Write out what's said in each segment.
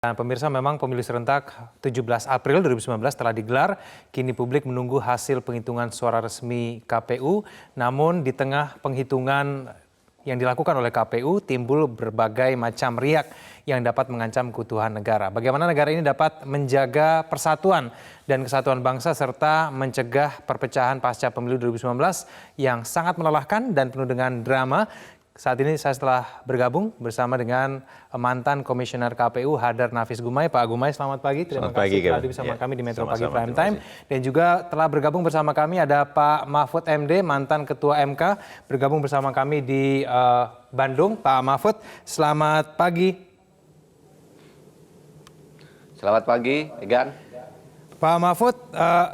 Dan pemirsa, memang pemilu serentak 17 April 2019 telah digelar. Kini publik menunggu hasil penghitungan suara resmi KPU. Namun di tengah penghitungan yang dilakukan oleh KPU timbul berbagai macam riak yang dapat mengancam keutuhan negara. Bagaimana negara ini dapat menjaga persatuan dan kesatuan bangsa serta mencegah perpecahan pasca pemilu 2019 yang sangat melelahkan dan penuh dengan drama. Saat ini saya telah bergabung bersama dengan mantan Komisioner KPU Hadar Nafis Gumai. Pak Gumai, selamat pagi. Terima kasih telah hadir bersama kami di Metro Pagi Prime Time. Dan juga telah bergabung bersama kami ada Pak Mahfud MD, mantan Ketua MK, bergabung bersama kami di Bandung. Pak Mahfud, selamat pagi. Selamat pagi, Egan. Pak Mahfud,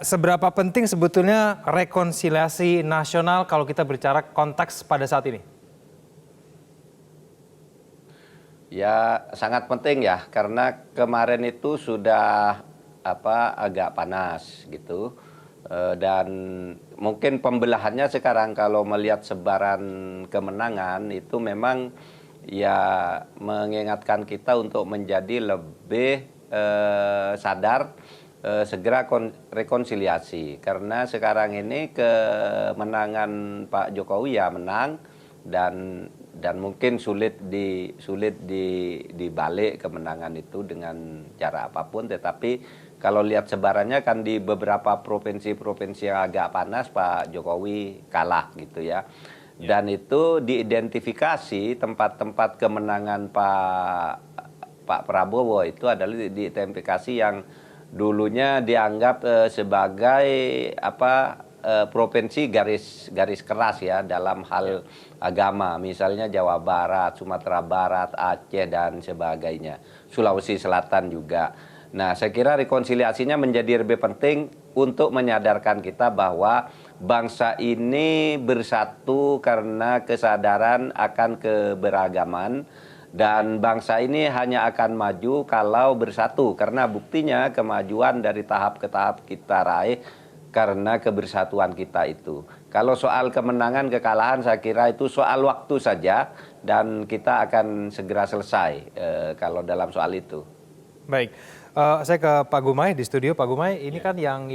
seberapa penting sebetulnya rekonsiliasi nasional kalau kita bicara konteks pada saat ini? Ya, sangat penting ya, karena kemarin itu sudah agak panas gitu. Dan mungkin pembelahannya sekarang kalau melihat sebaran kemenangan itu memang ya mengingatkan kita untuk menjadi lebih sadar segera rekonsiliasi. Karena sekarang ini kemenangan Pak Jokowi ya menang dan mungkin sulit dibalik kemenangan itu dengan cara apapun, tetapi kalau lihat sebarannya kan di beberapa provinsi-provinsi yang agak panas Pak Jokowi kalah gitu ya. Dan itu diidentifikasi tempat-tempat kemenangan Pak Prabowo itu adalah diidentifikasi yang dulunya dianggap sebagai provinsi garis keras ya dalam hal agama, misalnya Jawa Barat, Sumatera Barat, Aceh dan sebagainya, Sulawesi Selatan juga. Nah, saya kira rekonsiliasinya menjadi lebih penting untuk menyadarkan kita bahwa bangsa ini bersatu karena kesadaran akan keberagaman, dan bangsa ini hanya akan maju kalau bersatu, karena buktinya kemajuan dari tahap ke tahap kita raih karena kebersatuan kita itu. Kalau soal kemenangan, kekalahan, saya kira itu soal waktu saja dan kita akan segera selesai kalau dalam soal itu. Baik, saya ke Pak Gumai di studio. Pak Gumai, ini kan yang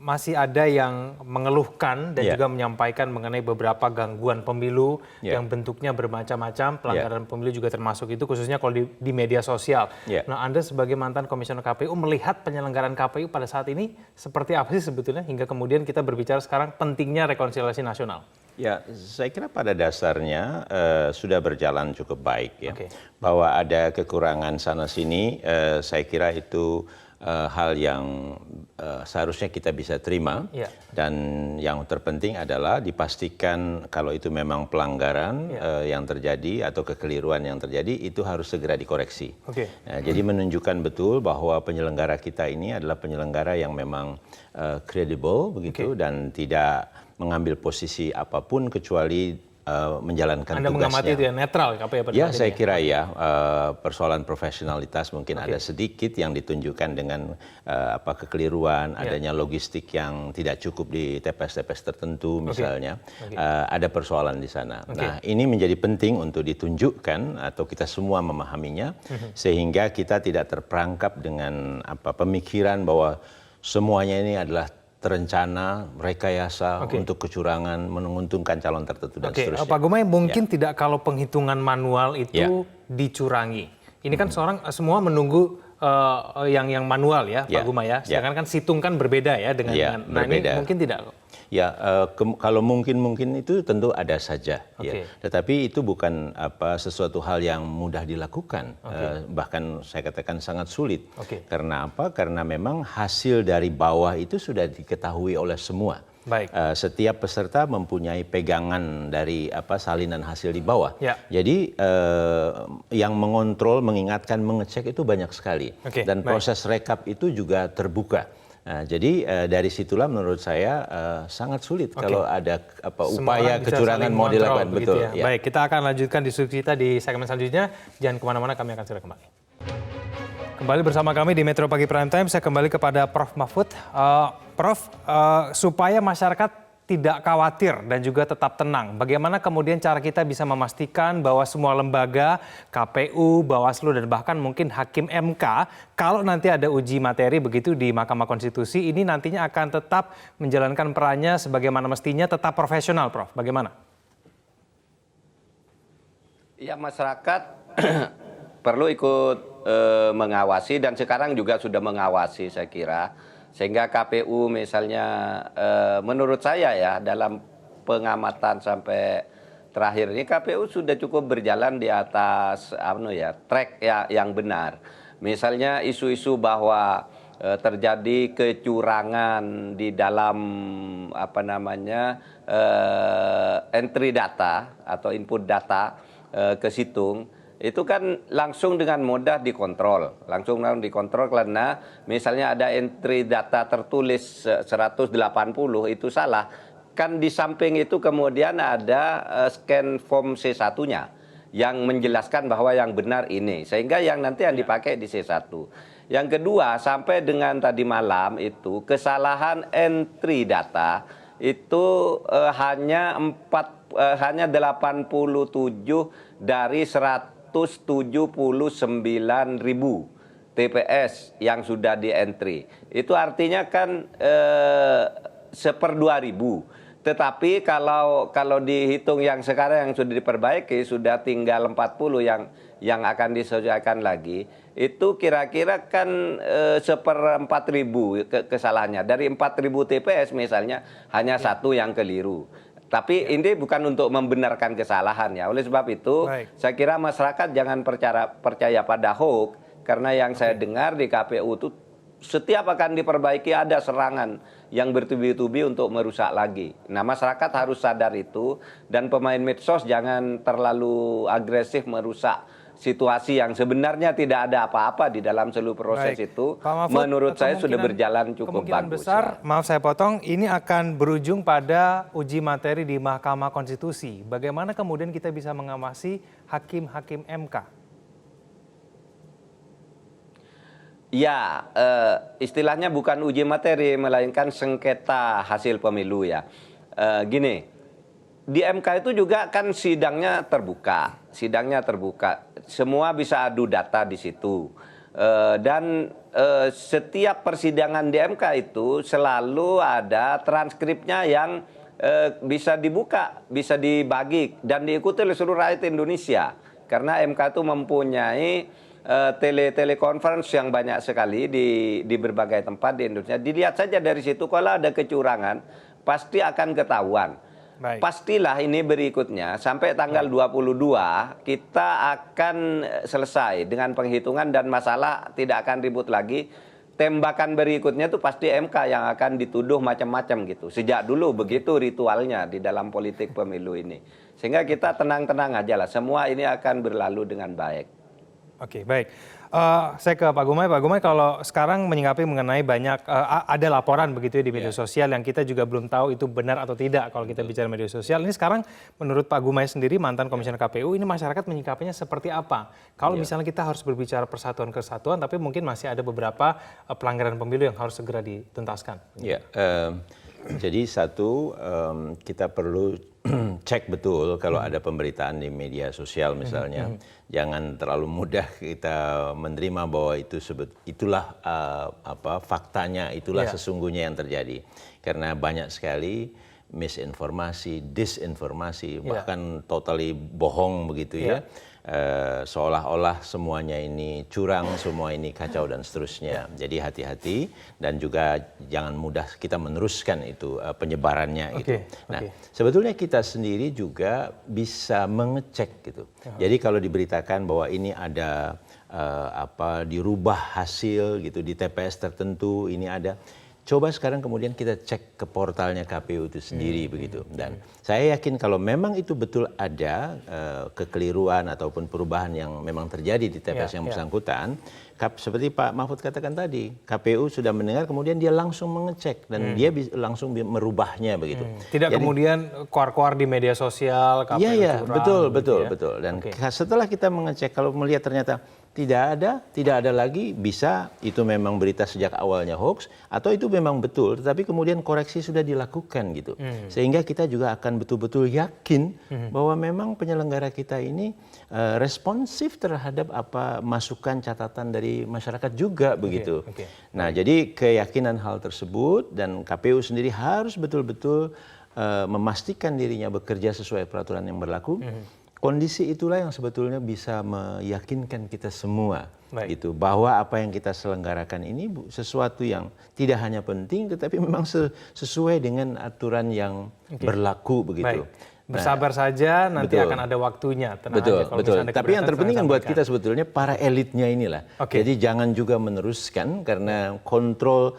masih ada yang mengeluhkan dan juga menyampaikan mengenai beberapa gangguan pemilu yang bentuknya bermacam-macam, pelanggaran pemilu juga termasuk itu, khususnya kalau di media sosial. Nah, Anda sebagai mantan Komisioner KPU melihat penyelenggaraan KPU pada saat ini seperti apa sih sebetulnya hingga kemudian kita berbicara sekarang pentingnya rekonsiliasi nasional? Ya, saya kira pada dasarnya sudah berjalan cukup baik ya. Bahwa ada kekurangan sana-sini, saya kira itu hal yang seharusnya kita bisa terima. Dan yang terpenting adalah dipastikan kalau itu memang pelanggaran yang terjadi atau kekeliruan yang terjadi, itu harus segera dikoreksi. Jadi menunjukkan betul bahwa penyelenggara kita ini adalah penyelenggara yang memang kredibel begitu dan tidak mengambil posisi apapun kecuali menjalankan Anda tugasnya. Anda mengamati itu ya, netral KPU? Ya, saya kira ya, persoalan profesionalitas mungkin ada sedikit yang ditunjukkan dengan kekeliruan, adanya logistik yang tidak cukup di TPS-TPS tertentu misalnya, ada persoalan di sana. Nah, ini menjadi penting untuk ditunjukkan atau kita semua memahaminya, sehingga kita tidak terperangkap dengan pemikiran bahwa semuanya ini adalah terencana, rekayasa untuk kecurangan, menguntungkan calon tertentu dan seterusnya. Pak Gumai, mungkin tidak kalau penghitungan manual itu dicurangi. Ini kan semua menunggu yang manual ya, Pak Gumai ya. Sedangkan kan situng kan berbeda ya dengan nah ini mungkin tidak. Ya, kalau mungkin itu tentu ada saja. Ya. Tetapi itu bukan sesuatu hal yang mudah dilakukan. Bahkan saya katakan sangat sulit. Karena apa? Karena memang hasil dari bawah itu sudah diketahui oleh semua. Setiap peserta mempunyai pegangan dari salinan hasil di bawah. Jadi yang mengontrol, mengingatkan, mengecek itu banyak sekali. Dan proses rekap itu juga terbuka. Nah, jadi dari situlah menurut saya sangat sulit kalau ada upaya kecurangan mau dilakukan. Betul. Ya. Baik, kita akan lanjutkan diskusi kita di segmen selanjutnya. Jangan kemana-mana, kami akan segera kembali. Kembali bersama kami di Metro Pagi Prime Time. Saya kembali kepada Prof. Mahfud. Prof, supaya masyarakat tidak khawatir dan juga tetap tenang. Bagaimana kemudian cara kita bisa memastikan bahwa semua lembaga, KPU, Bawaslu, dan bahkan mungkin Hakim MK, kalau nanti ada uji materi begitu di Mahkamah Konstitusi, ini nantinya akan tetap menjalankan perannya sebagaimana mestinya, tetap profesional, Prof. Bagaimana? Ya, masyarakat perlu ikut mengawasi dan sekarang juga sudah mengawasi saya kira. Sehingga KPU misalnya menurut saya ya dalam pengamatan sampai terakhir ini KPU sudah cukup berjalan di atas track yang benar. Misalnya isu-isu bahwa terjadi kecurangan di dalam entry data atau input data ke situng. Itu kan langsung dengan mudah dikontrol. Langsung karena misalnya ada entry data tertulis 180 itu salah. Kan di samping itu kemudian ada scan form C1-nya yang menjelaskan bahwa yang benar ini. Sehingga yang nanti yang dipakai di C1. Yang kedua, sampai dengan tadi malam itu kesalahan entry data itu hanya 87 dari 179.000 TPS yang sudah di entry. Itu artinya kan 1/2000. Tetapi kalau dihitung yang sekarang yang sudah diperbaiki sudah tinggal 40 yang akan disesuaikan lagi. Itu kira-kira kan 1/4000 kesalahannya. Dari 4.000 TPS misalnya hanya satu yang keliru. Tapi ini bukan untuk membenarkan kesalahan ya. Oleh sebab itu, saya kira masyarakat jangan percaya pada hoax. Karena yang saya dengar di KPU itu setiap akan diperbaiki ada serangan yang bertubi-tubi untuk merusak lagi. Nah, masyarakat harus sadar itu. Dan pemain medsos jangan terlalu agresif merusak situasi yang sebenarnya tidak ada apa-apa di dalam seluruh proses itu. Menurut saya sudah berjalan cukup bagus. Besar, maaf saya potong, ini akan berujung pada uji materi di Mahkamah Konstitusi. Bagaimana kemudian kita bisa mengawasi hakim-hakim MK? Ya, istilahnya bukan uji materi, melainkan sengketa hasil pemilu ya. Gini, di MK itu juga kan sidangnya terbuka. Semua bisa adu data di situ. Dan setiap persidangan di MK itu selalu ada transkripnya yang bisa dibuka, bisa dibagi dan diikuti oleh seluruh rakyat Indonesia. Karena MK itu mempunyai telekonferensi yang banyak sekali di berbagai tempat di Indonesia. Dilihat saja dari situ kalau ada kecurangan pasti akan ketahuan. Pastilah ini berikutnya sampai tanggal 22 kita akan selesai dengan penghitungan dan masalah tidak akan ribut lagi. Tembakan berikutnya itu pasti MK yang akan dituduh macam-macam gitu. Sejak dulu begitu ritualnya di dalam politik pemilu ini. Sehingga kita tenang-tenang aja lah. Semua ini akan berlalu dengan baik. Oke, baik. Saya ke Pak Gumai. Pak Gumai, kalau sekarang menyikapi mengenai banyak ada laporan begitu ya di media sosial yang kita juga belum tahu itu benar atau tidak kalau kita bicara media sosial. Ini sekarang menurut Pak Gumai sendiri, mantan komisioner KPU, ini masyarakat menyikapinya seperti apa? Kalau misalnya kita harus berbicara persatuan kesatuan, tapi mungkin masih ada beberapa pelanggaran pemilu yang harus segera dituntaskan. Ya, jadi satu kita perlu cek betul kalau ada pemberitaan di media sosial misalnya. Jangan terlalu mudah kita menerima bahwa itulah faktanya, itulah sesungguhnya yang terjadi. Karena banyak sekali misinformasi, disinformasi, bahkan totally bohong begitu ya. Seolah-olah semuanya ini curang, semua ini kacau dan seterusnya. Jadi hati-hati dan juga jangan mudah kita meneruskan itu penyebarannya itu. Nah, sebetulnya kita sendiri juga bisa mengecek gitu. Jadi kalau diberitakan bahwa ini ada dirubah hasil gitu di TPS tertentu, ini ada. Coba sekarang kemudian kita cek ke portalnya KPU itu sendiri begitu. Dan saya yakin kalau memang itu betul ada kekeliruan ataupun perubahan yang memang terjadi di TPS yang bersangkutan, seperti Pak Mahfud katakan tadi, KPU sudah mendengar kemudian dia langsung mengecek dan dia langsung merubahnya begitu. Tidak jadi, kemudian keluar-keluar di media sosial, KPU curang. Iya, betul. Dan setelah kita mengecek kalau melihat ternyata tidak ada lagi bisa itu memang berita sejak awalnya hoax atau itu memang betul, tetapi kemudian koreksi sudah dilakukan gitu. Sehingga kita juga akan betul-betul yakin bahwa memang penyelenggara kita ini responsif terhadap apa masukan catatan dari masyarakat juga begitu. Nah, jadi keyakinan hal tersebut dan KPU sendiri harus betul-betul memastikan dirinya bekerja sesuai peraturan yang berlaku. Kondisi itulah yang sebetulnya bisa meyakinkan kita semua gitu bahwa apa yang kita selenggarakan ini sesuatu yang tidak hanya penting tetapi memang sesuai dengan aturan yang berlaku begitu. Bersabar saja, nanti akan ada waktunya. Betul. Tapi yang terpenting kan buat kita sebetulnya para elitnya inilah. Jadi jangan juga meneruskan karena kontrol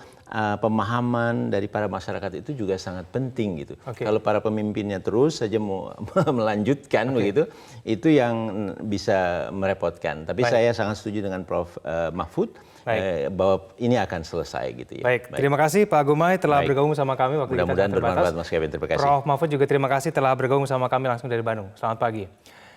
pemahaman dari para masyarakat itu juga sangat penting gitu. Kalau para pemimpinnya terus saja mau melanjutkan begitu, itu yang bisa merepotkan. Tapi saya sangat setuju dengan Prof. Mahfud bahwa ini akan selesai gitu ya. Baik. Terima kasih Pak Gumai telah bergabung sama kami waktu kita terbatas. Mudah-mudahan bermanfaat Mas Kevin. Terima kasih. Prof. Mahfud juga terima kasih telah bergabung sama kami langsung dari Bandung. Selamat pagi.